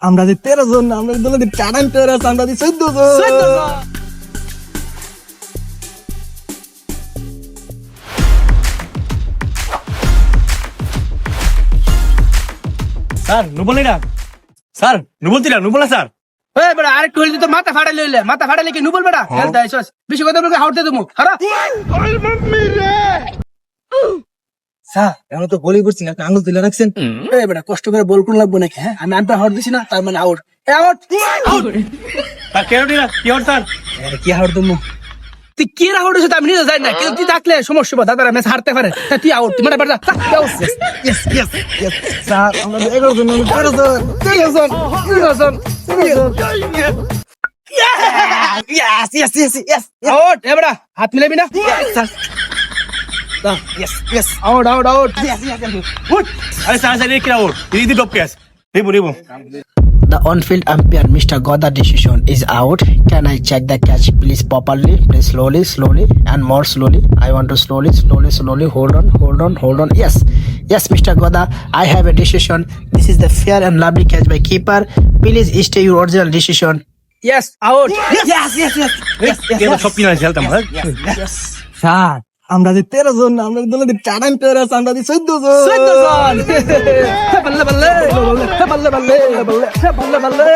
আমরা যে 13 জন, আমরা দলে যে টাটান প্লেয়ার আছে, আমরা যে 14 জন। স্যার নুবলি না স্যার নুবলতি না নুবলা স্যার এই বেটা আরেকটু হইলে তো মাথা ফাটাই লইলে মাথা ফাটাইলে কি নুবল বেটা খেলতে আইছস বেশি কথা বলবি হাউটতে দেবো হারা স্যার এখন তো বলি করছি না, আঙুল তুলে রাখছেন। এই বেটা কষ্ট করে বল কোন লাগবে নাকি হ্যাঁ আমি আনতে হাউট দিছি না তার মানে আউট আউট স্যার কেন দিলা কি হল স্যার কি হাওড় তুমি? তুই কি আউট হইছিস আমি নিজে জানি না কিন্তু তুই থাকলে সমস্যা হবে দাদারা ম্যাচ হারতে পারে তা তুই আউট মানে বেটা Yes, yes, yes. স্যার আমরা যে 11 জন, আমরা 13 জন। 13 জন, 13 জন, 13 জন। Yes, yes, yes, yes. Out এ বেটা হাত মিলাবি না Yes, yes. Out out out আরে স্যার স্যার কি আউট ইদি ডপ কেস রিবো রিবো The on-field umpire, Mr. Goda decision is out. Can I check the catch, please, properly? Please, slowly, slowly, and more slowly. I want to slowly, slowly, slowly. Hold on, hold on, hold on. Yes, yes, Mr. Goda, I have a decision. This is the fair and lovely catch by keeper. Please stay your original decision. Yes out Yes, yes, yes, yes. Yes, yes, কেন yes. সব কিনা খেলতাম হ্যাঁ sir আমরা যে 13 জন, আমরা দলে যে টাটান প্লেয়ার আছে, আমরা যে 14 জন। 14 জন বল্লে বল্লে বল্লে বল্লে বল্লে বল্লে